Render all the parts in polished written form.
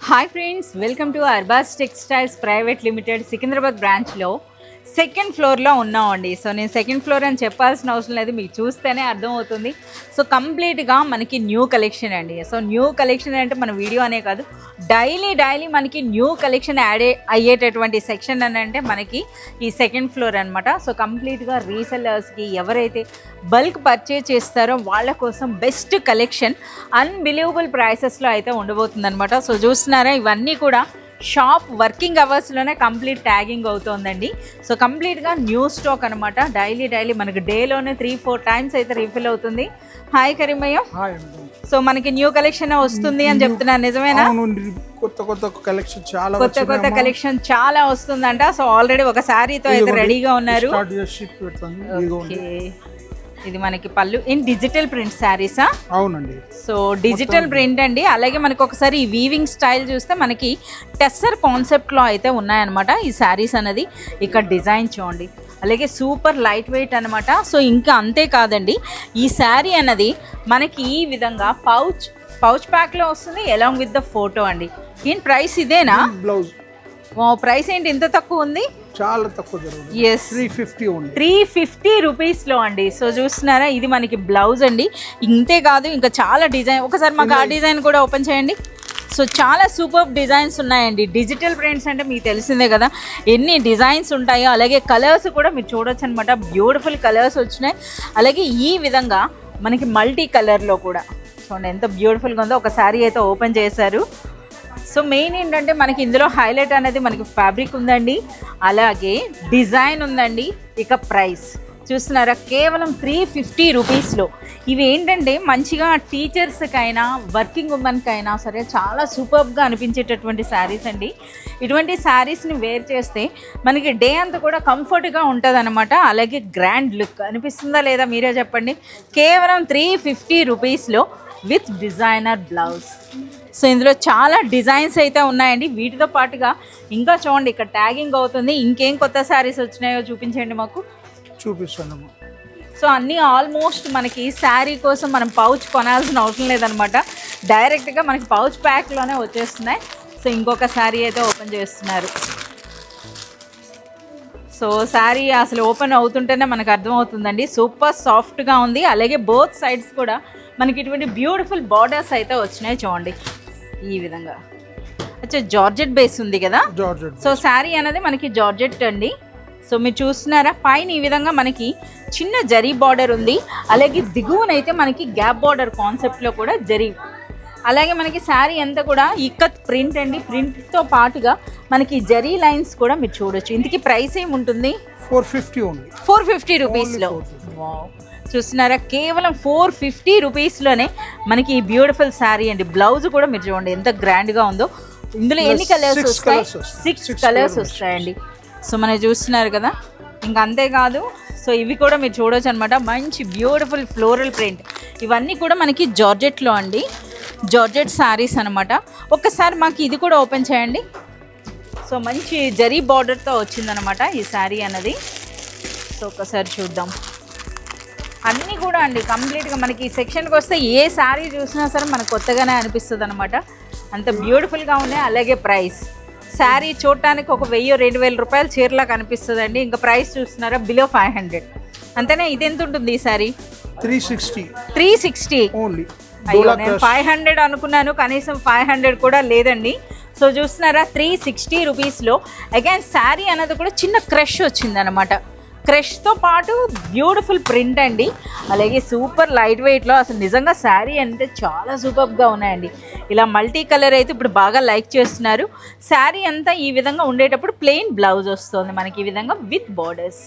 Hi friends, welcome to Arbaz textiles private limited Secunderabad బ్రాంచ్లో second ఫ్లోర్లో ఉన్నామండి. సో నేను సెకండ్ ఫ్లోర్ అని చెప్పాల్సిన అవసరం లేదు, మీకు చూస్తేనే అర్థమవుతుంది. సో కంప్లీట్గా మనకి న్యూ కలెక్షన్ అండి. సో న్యూ కలెక్షన్ అంటే మన వీడియో అనే కాదు, డైలీ మనకి న్యూ కలెక్షన్ యాడ్ అయ్యేటటువంటి సెక్షన్ అని అంటే మనకి ఈ సెకండ్ ఫ్లోర్ అనమాట. సో కంప్లీట్గా రీసెల్లర్స్కి ఎవరైతే బల్క్ పర్చేజ్ చేస్తారో వాళ్ళ కోసం బెస్ట్ కలెక్షన్ అన్బిలీవబుల్ ప్రైసెస్లో అయితే ఉండబోతుంది అనమాట. సో చూస్తున్నారా, ఇవన్నీ కూడా షాప్ వర్కింగ్ అవర్స్లోనే కంప్లీట్ ట్యాగింగ్ అవుతుందండి. సో కంప్లీట్గా న్యూ స్టాక్ అనమాట. డైలీ మనకి డేలోనే 3-4 టైమ్స్ అయితే రీఫిల్ అవుతుంది. హాయ్ కరీమయ్య. సో మనకి న్యూ కలెక్షన్ వస్తుంది అని చెప్తున్నాను, నిజమేనా? కొత్త కలెక్షన్ చాలా వస్తుందంట. సో ఆల్రెడీ ఒక శారీతో అయితే రెడీగా ఉన్నారు. ఇది మనకి పళ్ళు ఇన్ డిజిటల్ ప్రింట్ శారీసా? అవునండి. సో డిజిటల్ ప్రింట్ అండి. అలాగే మనకి ఒకసారి ఈ వీవింగ్ స్టైల్ చూస్తే మనకి టెస్సర్ కాన్సెప్ట్లో అయితే ఉన్నాయన్నమాట ఈ శారీస్ అనేది. ఇక్కడ డిజైన్ చూడండి, అలాగే సూపర్ లైట్ వెయిట్ అనమాట. సో ఇంకా అంతే కాదండి, ఈ శారీ అన్నది మనకి ఈ విధంగా పౌచ్ ప్యాక్లో వస్తుంది అలాంగ్ విత్ ద ఫోటో అండి. దీని ప్రైస్ ఇదేనా? బ్లౌజ్ ప్రైస్ ఏంటి ఇంత తక్కువ ఉంది? చాలా తక్కువ. ఎస్, 350 రూపీస్లో అండి. సో చూస్తున్నారా, ఇది మనకి బ్లౌజ్ అండి. ఇంతే కాదు, ఇంకా చాలా డిజైన్. ఒకసారి మాకు ఆ డిజైన్ కూడా ఓపెన్ చేయండి. సో చాలా సూపర్ డిజైన్స్ ఉన్నాయండి. డిజిటల్ ప్రింట్స్ అంటే మీకు తెలిసిందే కదా ఎన్ని డిజైన్స్ ఉంటాయో. అలాగే కలర్స్ కూడా మీరు చూడొచ్చు అనమాట. బ్యూటిఫుల్ కలర్స్ వచ్చినాయి. అలాగే ఈ విధంగా మనకి మల్టీ కలర్లో కూడా చూడండి ఎంత బ్యూటిఫుల్గా ఉందో. ఒక శారీ అయితే ఓపెన్ చేశారు. సో మెయిన్ ఏంటంటే మనకి ఇందులో హైలైట్ అనేది మనకి ఫ్యాబ్రిక్ ఉందండి, అలాగే డిజైన్ ఉందండి. ఇక ప్రైస్ చూస్తున్నారా, కేవలం 350 రూపీస్లో. ఇవి ఏంటంటే మంచిగా టీచర్స్కైనా వర్కింగ్ ఉమెన్కైనా సరే చాలా సూపర్గా అనిపించేటటువంటి శారీస్ అండి. ఇటువంటి శారీస్ని వేర్ చేస్తే మనకి డే అంతా కూడా కంఫర్ట్గా ఉంటుంది అనమాట. అలాగే గ్రాండ్ లుక్ అనిపిస్తుందా లేదా మీరే చెప్పండి. కేవలం 350 రూపీస్లో విత్ డిజైనర్ బ్లౌజ్. సో ఇందులో చాలా డిజైన్స్ అయితే ఉన్నాయండి. వీటితో పాటుగా ఇంకా చూడండి ఇక్కడ ట్యాగింగ్ అవుతుంది. ఇంకేం కొత్త శారీస్ వచ్చినాయో చూపించండి మాకు. చూపిస్తాను. సో అన్నీ ఆల్మోస్ట్ మనకి శారీ కోసం మనం పౌచ్ కొనాల్సిన అవసరం లేదనమాట. డైరెక్ట్గా మనకి పౌచ్ ప్యాక్లోనే వచ్చేస్తున్నాయి. సో ఇంకొక శారీ అయితే ఓపెన్ చేస్తున్నారు. సో శారీ అసలు ఓపెన్ అవుతుంటేనే మనకు అర్థమవుతుందండి, సూపర్ సాఫ్ట్గా ఉంది. అలాగే బోత్ సైడ్స్ కూడా మనకి ఇటువంటి బ్యూటిఫుల్ బార్డర్స్ అయితే వచ్చినాయి చూడండి ఈ విధంగా. అచ్చా, జార్జెట్ బేస్ ఉంది కదా. సో శారీ అనేది మనకి జార్జెట్ అండి. సో మీరు చూస్తున్నారా, పైన ఈ విధంగా మనకి చిన్న జరీ బార్డర్ ఉంది. అలాగే దిగువనైతే మనకి గ్యాప్ బార్డర్ కాన్సెప్ట్లో కూడా జరీ. అలాగే మనకి శారీ అంతా కూడా ఇక్కత్ ప్రింట్ అండి. ప్రింట్తో పాటుగా మనకి జరీ లైన్స్ కూడా మీరు చూడొచ్చు. ఇంతకీ ప్రైస్ ఏముంటుంది? 450 రూపీస్లో. చూస్తున్నారా, కేవలం 450 రూపీస్లోనే మనకి ఈ బ్యూటిఫుల్ శారీ అండి. బ్లౌజ్ కూడా మీరు చూడండి ఎంత గ్రాండ్గా ఉందో. ఇందులో ఎన్ని కలర్స్ వస్తాయి? 6 కలర్స్ వస్తాయండి. సో మనం చూస్తున్నారు కదా. ఇంకా అంతేకాదు, సో ఇవి కూడా మీరు చూడవచ్చు అనమాట. మంచి బ్యూటిఫుల్ ఫ్లోరల్ ప్రింట్. ఇవన్నీ కూడా మనకి జార్జెట్లో అండి, జార్జెట్ శారీస్ అనమాట. ఒక్కసారి మాకు ఇది కూడా ఓపెన్ చేయండి. సో మంచి జరీ బార్డర్తో వచ్చిందనమాట ఈ శారీ అన్నది. సో ఒకసారి చూద్దాం. అన్నీ కూడా అండి కంప్లీట్గా మనకి ఈ సెక్షన్కి వస్తే ఏ శారీ చూసినా సరే మనకు కొత్తగానే అనిపిస్తుంది అనమాట. అంత బ్యూటిఫుల్గా ఉన్నాయి. అలాగే ప్రైస్, శారీ చూడటానికి ఒక 1000-2000 రూపాయలు చీరలా కనిపిస్తుంది అండి. ఇంకా ప్రైస్ చూస్తున్నారా, బిలో 500 అంతేనే. ఇది ఎంత ఉంటుంది ఈ శారీ? 360 ఓన్లీ. అయ్యో, నేను 500 అనుకున్నాను, కనీసం 500 కూడా లేదండి. సో చూస్తున్నారా, 360 రూపీస్లో. అగైన్ శారీ అన్నది కూడా చిన్న క్రష్ వచ్చిందనమాట. క్రష్తో పాటు బ్యూటిఫుల్ ప్రింట్ అండి. అలాగే సూపర్ లైట్ వెయిట్లో. అసలు నిజంగా శారీ అంటే చాలా సూపర్గా ఉన్నాయండి. ఇలా మల్టీ కలర్ అయితే ఇప్పుడు బాగా లైక్ చేస్తున్నారు. శారీ అంతా ఈ విధంగా ఉండేటప్పుడు ప్లెయిన్ బ్లౌజ్ వస్తుంది మనకి ఈ విధంగా విత్ బార్డర్స్.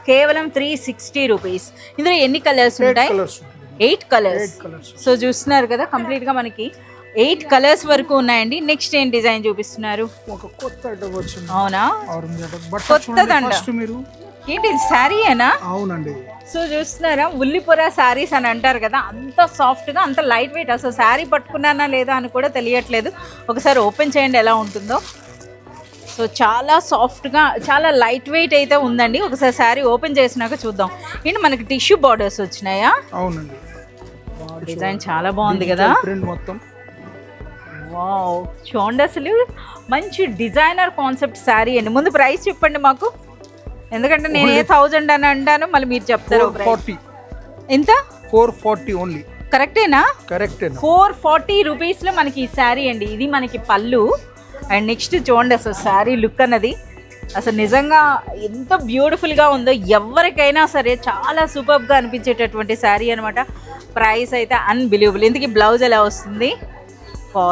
కేవలం 360 రూపీస్. ఇందులో ఎన్ని కలర్స్ ఉంటాయి? 8 కలర్స్. సో చూస్తున్నారు కదా, కంప్లీట్గా మనకి 8 కలర్స్ వరకు ఉన్నాయండి. నెక్స్ట్ ఏం డిజైన్ చూపిస్తున్నారు? అవునా, కొత్తదండ. ఏంటి శారీయేనా? అవునండి. సో చూస్తున్నారా, ఉల్లిపొర శారీస్ అని అంటారు కదా, అంత సాఫ్ట్గా అంత లైట్ వెయిట్. అసలు శారీ పట్టుకున్నానా లేదా అని కూడా తెలియట్లేదు. ఒకసారి ఓపెన్ చేయండి ఎలా ఉంటుందో. సో చాలా సాఫ్ట్గా చాలా లైట్ వెయిట్ అయితే ఉందండి. ఒకసారి శారీ ఓపెన్ చేసినాక చూద్దాం. ఏంటి మనకి టిష్యూ బార్డర్స్ వచ్చినాయా? అవునండి. డిజైన్ చాలా బాగుంది కదా. ప్రింట్ మొత్తం వావ్, చూడండి అసలు మంచి డిజైనర్ కాన్సెప్ట్ శారీ అండి. ముందు ప్రైస్ చెప్పండి మాకు, ఎందుకంటే నేను 1000 అని అంటాను, మళ్ళీ మీరు చెప్తారు. 440. ఎంత? 440 ఓన్లీ. కరెక్టేనా? కరెక్టేనా. 440 రూపీస్లో మనకి ఈ శారీ అండి. ఇది మనకి పళ్ళు. అండ్ నెక్స్ట్ చూడండి అసలు శారీ లుక్ అన్నది అసలు నిజంగా ఎంత బ్యూటిఫుల్గా ఉందో. ఎవరికైనా సరే చాలా సూపర్గా అనిపించేటటువంటి శారీ అనమాట. ప్రైస్ అయితే అన్బిలీవబుల్. ఇందుకు బ్లౌజ్ ఎలా వస్తుంది?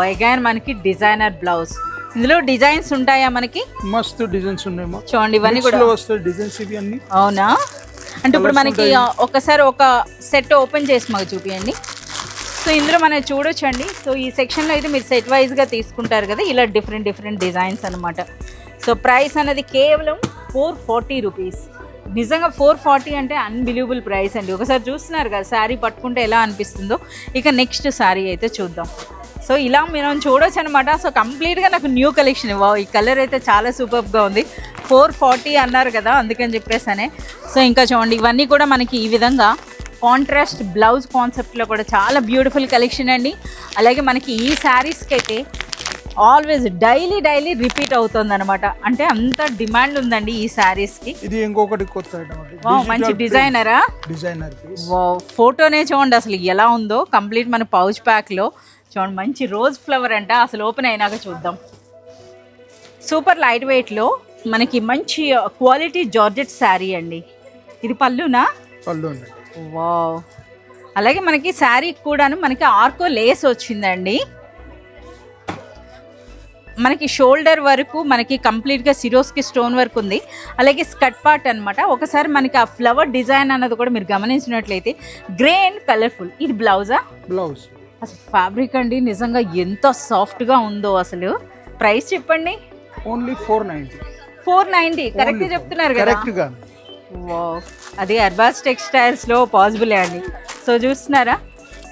అగైన్ మనకి డిజైనర్ బ్లౌజ్. ఇందులో డిజైన్స్ ఉంటాయా మనకి? మస్తు డిజైన్స్ ఉన్నాయి. చూడండి ఇవన్నీ కూడా వస్తాయి డిజైన్స్ ఇవి అన్ని. అవునా? అంటే ఇప్పుడు మనకి ఒకసారి ఒక సెట్ ఓపెన్ చేసి మాకు చూపించండి. సో ఇందులో మనం చూడొచ్చండి. సో ఈ సెక్షన్లో అయితే మీరు సెట్ వైజ్గా తీసుకుంటారు కదా, ఇలా డిఫరెంట్ డిజైన్స్ అనమాట. సో ప్రైస్ అనేది కేవలం 440 రూపీస్. నిజంగా 440 అంటే అన్బిలీవబుల్ ప్రైస్ అండి. ఒకసారి చూస్తున్నారు కదా శారీ పట్టుకుంటే ఎలా అనిపిస్తుందో. ఇక నెక్స్ట్ శారీ అయితే చూద్దాం. సో ఇలా మనం చూడొచ్చు అనమాట. సో కంప్లీట్గా నాకు న్యూ కలెక్షన్. ఈ కలర్ అయితే చాలా సూపర్గా ఉంది. 440 అన్నారు కదా, అందుకని చెప్పేసానే. సో ఇంకా చూడండి ఇవన్నీ కూడా మనకి ఈ విధంగా కాంట్రాస్ట్ బ్లౌజ్ కాన్సెప్ట్లో కూడా చాలా బ్యూటిఫుల్ కలెక్షన్ అండి. అలాగే మనకి ఈ శారీస్కి అయితే ఆల్వేస్ డైలీ రిపీట్ అవుతుంది అనమాట. అంటే అంత డిమాండ్ ఉందండి ఈ శారీస్కి. ఇది ఇంకొకటి కొత్త ఐటమ్. మంచి డిజైనరా? డిజైనర్. ఫోటోనే చూడండి అసలు ఎలా ఉందో. కంప్లీట్ మన పౌచ్ ప్యాక్లో చూడండి మంచి రోజ్ ఫ్లవర్ అంట. అసలు ఓపెన్ అయినాక చూద్దాం. సూపర్ లైట్ వెయిట్లో మనకి మంచి క్వాలిటీ జార్జెట్ శారీ అండి. ఇది పళ్ళునా? పళ్ళు అండి. వావ్. అలాగే మనకి శారీ కూడాను మనకి ఆర్కో లేస్ వచ్చిందండి. మనకి షోల్డర్ వరకు మనకి కంప్లీట్గా సిరోస్కి స్టోన్ వర్క్ ఉంది. అలాగే స్కర్ట్ పార్ట్ అనమాట. ఒకసారి మనకి ఆ ఫ్లవర్ డిజైన్ అన్నది కూడా మీరు గమనించినట్లయితే గ్రే అండ్ కలర్ఫుల్. ఇది బ్లౌజా? బ్లౌజ్. అసలు ఫ్యాబ్రిక్ అండి నిజంగా ఎంత సాఫ్ట్గా ఉందో. అసలు ప్రైస్ చెప్పండి. ఓన్లీ 490. 490 కరెక్ట్ చెప్తున్నారు కదా? కరెక్ట్గా. వావ్, అది అర్బాస్ టెక్స్టైల్స్లో పాసిబులే అండి. సో చూస్తున్నారా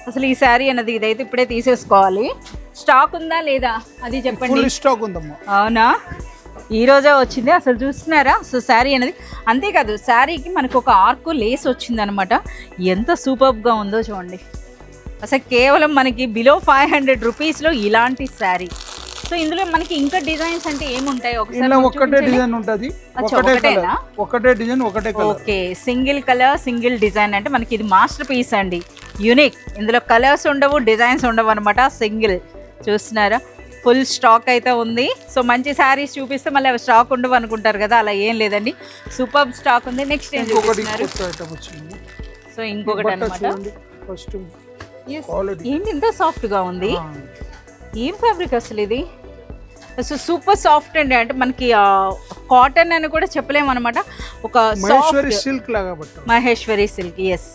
అసలు ఈ శారీ అన్నది ఇదైతే ఇప్పుడే తీసేసుకోవాలి. స్టాక్ ఉందా లేదా అది చెప్పండి. ఫుల్ స్టాక్ ఉందమ్మా. అవునా? ఈ రోజే వచ్చింది. అసలు చూస్తున్నారా? సో శారీ అనేది అంతేకాదు, శారీకి మనకు ఒక ఆర్కు లేస్ వచ్చింది అనమాట. ఎంత సూపర్గా ఉందో చూడండి. అసలు కేవలం మనకి బిలో 500 రూపీస్లో ఇలాంటి శారీ. సో ఇందులో మనకి ఇంకా డిజైన్స్ అంటే ఏముంటాయి? ఒకసారి ఒకటే డిజైన్ ఉంటుంది. ఒకటే డిజైన్ ఒకటే colour. Okay, single colour single design అంటే మనకి ఇది మాస్టర్ పీస్ అండి. యూనిక్. ఇందులో కలర్స్ ఉండవు, డిజైన్స్ ఉండవు అనమాట. సింగిల్. చూస్తున్నారా? ఫుల్ స్టాక్ అయితే ఉంది. సో మంచి శారీస్ చూపిస్తే మళ్ళీ అవి స్టాక్ ఉండవు అనుకుంటారు కదా, అలా ఏం లేదండి. సూపర్ స్టాక్ ఉంది. నెక్స్ట్ ఏం చూపిస్తున్నారు? సో ఇంకొకటి అనమాట. ఏంటి ఇంత సాఫ్ట్గా ఉంది? ఏం ఫ్యాబ్రిక్ అసలు ఇది? అసలు సూపర్ సాఫ్ట్ అండి. అంటే మనకి కాటన్ అని కూడా చెప్పలేము అనమాట. ఒక మహేశ్వరి సిల్క్ లాగా. మహేశ్వరి సిల్క్. ఎస్.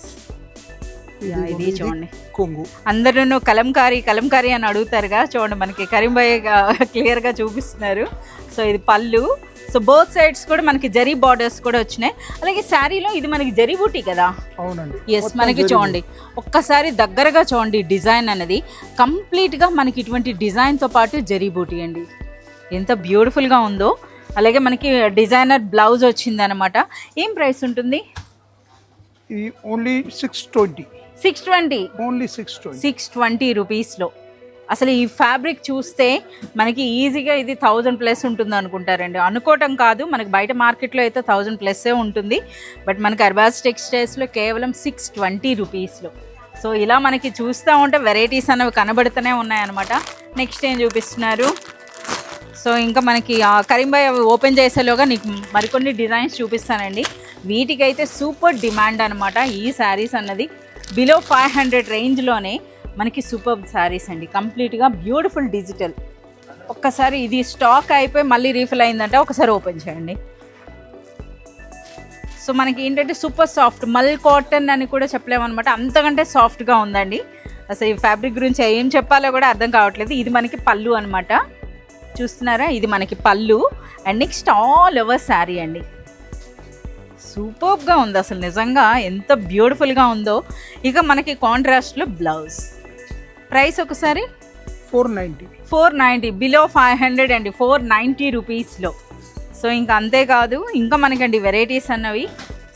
ఇది చూడండి కొంగు. అందరూ కలంకారీ అని అడుగుతారుగా. చూడండి మనకి కరీంబాయ్ క్లియర్గా చూపిస్తున్నారు. సో ఇది పళ్ళు. సో బోత్ సైడ్స్ కూడా మనకి జరీ బార్డర్స్ కూడా వచ్చినాయి. అలాగే శారీలో ఇది మనకి జరీ బూటీ కదా. అవునండి. ఎస్. మనకి చూడండి ఒక్కసారి దగ్గరగా చూడండి డిజైన్ అనేది కంప్లీట్గా మనకి ఇటువంటి డిజైన్తో పాటు జరీ బూటీ అండి. ఎంత బ్యూటిఫుల్గా ఉందో. అలాగే మనకి డిజైనర్ బ్లౌజ్ వచ్చింది అనమాట. ఏం ప్రైస్ ఉంటుంది? ఓన్లీ 620. 620. ఓన్లీ 620. 620 రూపీస్లో. అసలు ఈ ఫ్యాబ్రిక్ చూస్తే మనకి ఈజీగా ఇది 1000+ ఉంటుంది అనుకుంటారండి. అనుకోవటం కాదు, మనకి బయట మార్కెట్లో అయితే 1000+ ఉంటుంది. బట్ మనకి అర్బాస్ టెక్స్టైల్స్లో కేవలం 620 రూపీస్లో. సో ఇలా మనకి చూస్తూ ఉంటే వెరైటీస్ అనేవి కనబడుతూనే ఉన్నాయన్నమాట. నెక్స్ట్ ఏం చూపిస్తున్నారు? సో ఇంకా మనకి కరీంబాయ్ ఓపెన్ చేసేలోగా నీకు మరికొన్ని డిజైన్స్ చూపిస్తానండి. వీటికైతే సూపర్ డిమాండ్ అనమాట ఈ శారీస్ అన్నది. బిలో 500 రేంజ్లోనే మనకి సూపర్ శారీస్ అండి. కంప్లీట్గా బ్యూటిఫుల్ డిజిటల్. ఒక్కసారి ఇది స్టాక్ అయిపోయి మళ్ళీ రీఫిల్ అయిందంటే ఒకసారి ఓపెన్ చేయండి. సో మనకి ఏంటంటే సూపర్ సాఫ్ట్ మల్ కాటన్ అని కూడా చెప్పలేమన్నమాట. అంతకంటే సాఫ్ట్గా ఉందండి. అసలు ఈ ఫ్యాబ్రిక్ గురించి ఏం చెప్పాలో కూడా అర్థం కావట్లేదు. ఇది మనకి పళ్ళు అనమాట. చూస్తున్నారా? ఇది మనకి పళ్ళు. And next all over sari అండి. సూపర్గా ఉంది అసలు నిజంగా ఎంత బ్యూటిఫుల్గా ఉందో. ఇక మనకి కాంట్రాస్ట్లో బ్లౌజ్. ప్రైస్ ఒకసారి 490. 490 బిలో 500 అండి. 490 రూపీస్లో. సో ఇంకా అంతేకాదు, ఇంకా మనకండి వెరైటీస్ అన్నవి.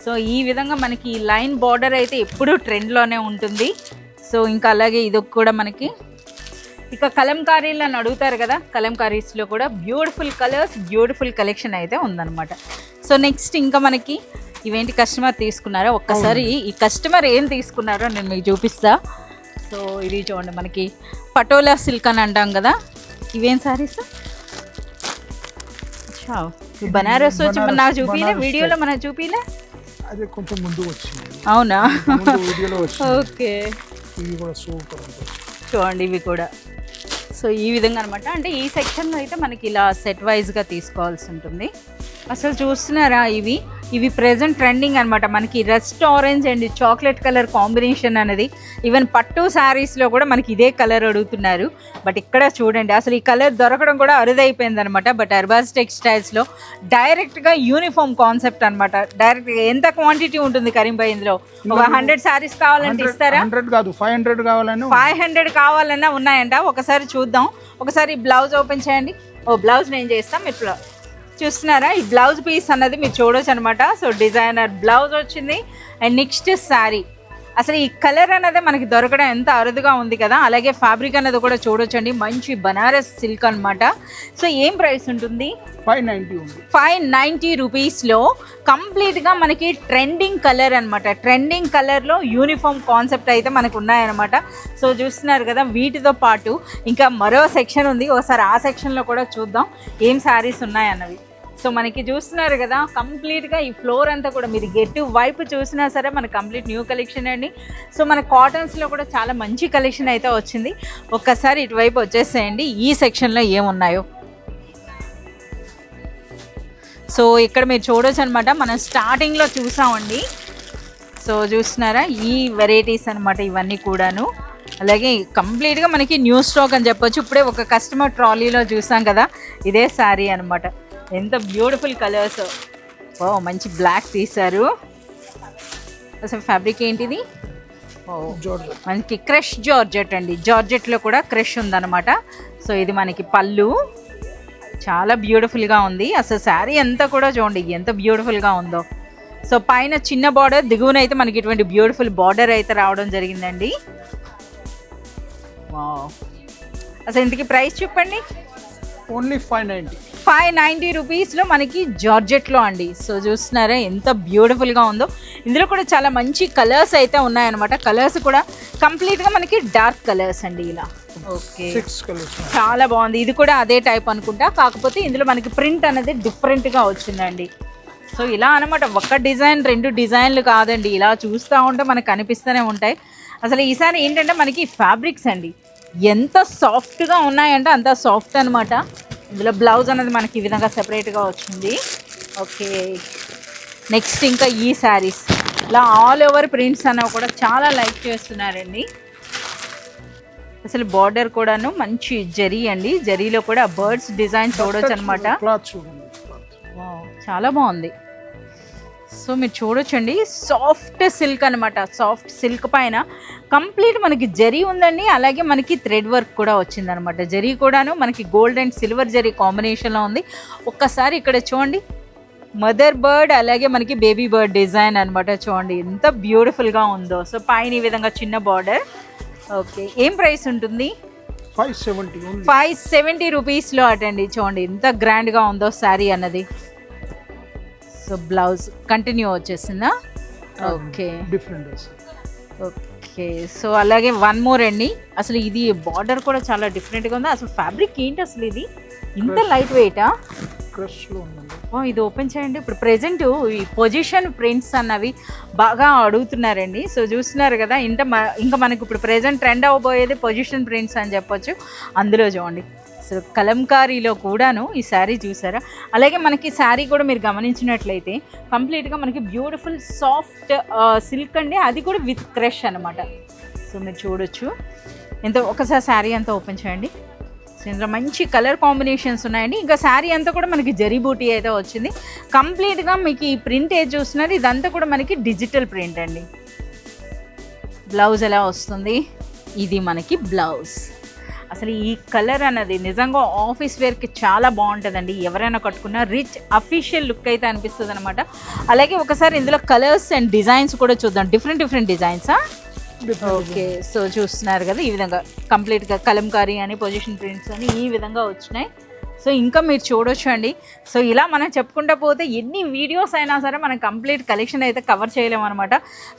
సో ఈ విధంగా మనకి లైన్ బార్డర్ అయితే ఎప్పుడూ ట్రెండ్లోనే ఉంటుంది. సో ఇంకా అలాగే ఇది కూడా మనకి ఇక కలంకారీలు అని అడుగుతారు కదా, కలంకారీస్లో కూడా బ్యూటిఫుల్ కలర్స్, బ్యూటిఫుల్ కలెక్షన్ అయితే ఉందన్నమాట. సో నెక్స్ట్ ఇంకా మనకి ఇవేంటి కస్టమర్ తీసుకున్నారో ఒక్కసారి ఈ కస్టమర్ ఏం తీసుకున్నారో నేను మీకు చూపిస్తా. సో ఇది చూడండి, మనకి పటోలా సిల్క్ అని అంటాం కదా, ఇవేం సారీస్ బనారస్ వచ్చి నాకు చూపిలే, వీడియోలో మనకు చూపిలే, అదే కొంచెం ముందు వచ్చింది. అవునా, వీడియోలో ఓకే. ఇవి కూడా సూపర్ చూడండి ఇవి కూడా. సో ఈ విధంగా అనమాట. అంటే ఈ సెక్షన్లో అయితే మనకి ఇలా సెట్ వైజ్గా తీసుకోవాల్సి ఉంటుంది. అసలు చూస్తున్నారా, ఇవి ప్రెజెంట్ ట్రెండింగ్ అనమాట. మనకి rust orange and chocolate colour combination అనేది ఈవెన్ పట్టు శారీస్లో కూడా మనకి ఇదే కలర్ అడుగుతున్నారు. బట్ ఇక్కడ చూడండి, అసలు ఈ కలర్ దొరకడం కూడా అరుదైపోయింది అనమాట. బట్ అర్బాజ్ టెక్స్టైల్స్లో డైరెక్ట్గా యూనిఫామ్ కాన్సెప్ట్ అనమాట. డైరెక్ట్గా ఎంత క్వాంటిటీ ఉంటుంది కరీంబాయ్ ఇందులో? ఒక 100 శారీస్ కావాలంటే ఇస్తారా? 100 కాదు, 500 కావాలని 500 కావాలన్నా ఉన్నాయంట. ఒకసారి చూద్దాం. ఒకసారి బ్లౌజ్ ఓపెన్ చేయండి. బ్లౌజ్ నేను చేస్తాం. ఇప్పుడు చూస్తున్నారా, ఈ బ్లౌజ్ పీస్ అన్నది మీరు చూడొచ్చు అనమాట. సో డిజైనర్ బ్లౌజ్ వచ్చింది. అండ్ నెక్స్ట్ శారీ, అసలు ఈ కలర్ అనేది మనకి దొరకడం ఎంత అరుదుగా ఉంది కదా. అలాగే ఫ్యాబ్రిక్ అనేది కూడా చూడొచ్చండి, మంచి బనారస్ సిల్క్ అనమాట. సో ఏం ప్రైస్ ఉంటుంది? 590 ఉంది. 590 రూపీస్లో కంప్లీట్గా మనకి ట్రెండింగ్ కలర్ అనమాట. ట్రెండింగ్ కలర్లో యూనిఫామ్ కాన్సెప్ట్ అయితే మనకు ఉన్నాయన్నమాట. సో చూస్తున్నారు కదా, వీటితో పాటు ఇంకా మరో సెక్షన్ ఉంది. ఒకసారి ఆ సెక్షన్లో కూడా చూద్దాం ఏం శారీస్ ఉన్నాయన్నవి. సో మనకి చూస్తున్నారు కదా, కంప్లీట్గా ఈ ఫ్లోర్ అంతా కూడా మీరు గెట్టు వైపు చూసినా సరే మనకి కంప్లీట్ న్యూ కలెక్షన్ అండి. సో మన కాటన్స్లో కూడా చాలా మంచి కలెక్షన్ అయితే వచ్చింది. ఒక్కసారి ఇటువైపు వచ్చేసేయండి, ఈ సెక్షన్లో ఏమున్నాయో. సో ఇక్కడ మీరు చూడొచ్చు అనమాట, మనం స్టార్టింగ్లో చూసామండి. సో చూస్తున్నారా, ఈ వెరైటీస్ అనమాట ఇవన్నీ కూడాను. అలాగే కంప్లీట్గా మనకి న్యూ స్టాక్ అని చెప్పొచ్చు. ఇప్పుడే ఒక కస్టమర్ ట్రాలీలో చూసాం కదా, ఇదే శారీ అనమాట. ఎంత బ్యూటిఫుల్ కలర్స్. ఓ మంచి బ్లాక్ తీశారు. అసలు ఫ్యాబ్రిక్ ఏంటిది? ఓ మనకి క్రష్ జార్జెట్ అండి. జార్జెట్లో కూడా క్రష్ ఉందన్నమాట. సో ఇది మనకి పళ్ళు, చాలా బ్యూటిఫుల్గా ఉంది. అసలు శారీ అంతా కూడా చూడండి ఎంత బ్యూటిఫుల్గా ఉందో. సో పైన చిన్న బార్డర్, దిగువనైతే మనకి ఇటువంటి బ్యూటిఫుల్ బార్డర్ అయితే రావడం జరిగిందండి. వావ్, అసలు ఇంతకీ ప్రైస్ చెప్పండి. ఓన్లీ 590 రూపీస్లో మనకి జార్జెట్లో అండి. సో చూస్తున్నారా ఎంత బ్యూటిఫుల్గా ఉందో. ఇందులో కూడా చాలా మంచి కలర్స్ అయితే ఉన్నాయన్నమాట. కలర్స్ కూడా కంప్లీట్గా మనకి డార్క్ కలర్స్ అండి ఇలా. ఓకే, చాలా బాగుంది. ఇది కూడా అదే టైప్ అనుకుంటా, కాకపోతే ఇందులో మనకి ప్రింట్ అనేది డిఫరెంట్గా వచ్చిందండి. సో ఇలా అనమాట, ఒక్క డిజైన్ 2 డిజైన్లు కాదండి, ఇలా చూస్తూ ఉంటే మనకు అనిపిస్తూనే ఉంటాయి. అసలు ఈసారి ఏంటంటే మనకి ఫ్యాబ్రిక్స్ అండి ఎంత సాఫ్ట్గా ఉన్నాయంటే అంత సాఫ్ట్ అనమాట. ఇందులో బ్లౌజ్ అనేది మనకి ఈ విధంగా సెపరేట్గా వచ్చింది. ఓకే, నెక్స్ట్ ఇంకా ఈ శారీస్ ఇలా ఆల్ ఓవర్ ప్రింట్స్ అనేవి కూడా చాలా లైక్ చేస్తున్నారండి. అసలు బార్డర్ కూడాను మంచి జరీ అండి. జరీలో కూడా బర్డ్స్ డిజైన్ చూడొచ్చు అనమాట. చాలా బాగుంది. సో మీరు చూడొచ్చండి, సాఫ్ట్ సిల్క్ అనమాట. సాఫ్ట్ సిల్క్ పైన కంప్లీట్ మనకి జరీ ఉందండి. అలాగే మనకి థ్రెడ్ వర్క్ కూడా వచ్చిందనమాట. జరీ కూడాను మనకి గోల్డ్ అండ్ సిల్వర్ జరీ కాంబినేషన్లో ఉంది. ఒక్కసారి ఇక్కడ చూడండి, మదర్ బర్డ్ అలాగే మనకి బేబీ బర్డ్ డిజైన్ అనమాట. చూడండి ఎంత బ్యూటిఫుల్గా ఉందో. సో పైన ఈ విధంగా చిన్న బార్డర్. ఓకే, ఏం ప్రైస్ ఉంటుంది? 570 రూపీస్లో అటండి. చూడండి ఎంత గ్రాండ్గా ఉందో శారీ అన్నది. సో బ్లౌజ్ కంటిన్యూ వచ్చేసిందా? Okay, okay. సో అలాగే వన్ మోర్ అండి. అసలు ఇది బార్డర్ కూడా చాలా డిఫరెంట్గా ఉంది. అసలు ఫ్యాబ్రిక్ ఏంటి అసలు, ఇది ఇంత లైట్ వెయిటా? ఇది ఓపెన్ చేయండి. ఇప్పుడు ప్రెజెంట్ ఈ పొజిషన్ ప్రింట్స్ అన్నవి బాగా అడుగుతున్నారండి. సో చూస్తున్నారు కదా, ఇంకా మనకు ఇప్పుడు ప్రెజెంట్ ట్రెండ్ అవ్వబోయేది పొజిషన్ ప్రింట్స్ అని చెప్పొచ్చు. అందులో చూడండి, సో కలంకారీలో కూడాను ఈ శారీ చూసారా. అలాగే మనకి శారీ కూడా మీరు గమనించినట్లయితే కంప్లీట్గా మనకి బ్యూటిఫుల్ సాఫ్ట్ సిల్క్ అండి, అది కూడా విత్ క్రష్ అనమాట. సో మీరు చూడొచ్చు ఎంత. ఒకసారి శారీ అంతా ఓపెన్ చేయండి. సో ఇందులో మంచి కలర్ కాంబినేషన్స్ ఉన్నాయండి. ఇంకా శారీ అంతా కూడా మనకి జరీ బూటీ అయితే వచ్చింది. కంప్లీట్గా మీకు ఈ ప్రింట్ ఏది చూస్తున్నారు ఇదంతా కూడా మనకి డిజిటల్ ప్రింట్ అండి. బ్లౌజ్ ఎలా వస్తుంది? ఇది మనకి బ్లౌజ్. అసలు ఈ కలర్ అన్నది నిజంగా ఆఫీస్ వేర్కి చాలా బాగుంటుందండి. ఎవరైనా కట్టుకున్నా రిచ్ అఫీషియల్ లుక్ అయితే అనిపిస్తుంది అనమాట. అలాగే ఒకసారి ఇందులో కలర్స్ అండ్ డిజైన్స్ కూడా చూద్దాం. డిఫరెంట్ డిజైన్సా? ఓకే, సో చూస్తున్నారు కదా ఈ విధంగా కంప్లీట్గా కలంకారీ అని పొజిషన్ ప్రింట్స్ అని ఈ విధంగా వచ్చినాయి. సో ఇంకా మీరు చూడొచ్చు అండి. సో ఇలా మనం చెప్పుకుంటూ పోతే ఎన్ని వీడియోస్ అయినా సరే మనం కంప్లీట్ కలెక్షన్ అయితే కవర్ చేయలేము అనమాట.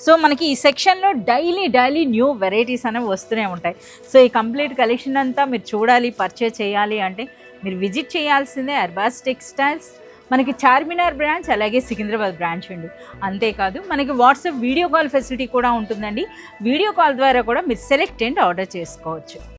సో మనకి ఈ సెక్షన్లో డైలీ న్యూ వెరైటీస్ అనేవి వస్తూనే ఉంటాయి. సో ఈ కంప్లీట్ కలెక్షన్ అంతా మీరు చూడాలి, పర్చేజ్ చేయాలి అంటే మీరు విజిట్ చేయాల్సిందే అర్బాజ్ టెక్స్టైల్స్. మనకి చార్మినార్ బ్రాంచ్ అలాగే సికింద్రాబాద్ బ్రాంచ్ అండి. అంతేకాదు మనకి వాట్సాప్ వీడియో కాల్ ఫెసిలిటీ కూడా ఉంటుందండి. వీడియో కాల్ ద్వారా కూడా మీరు సెలెక్ట్ అండ్ ఆర్డర్ చేసుకోవచ్చు.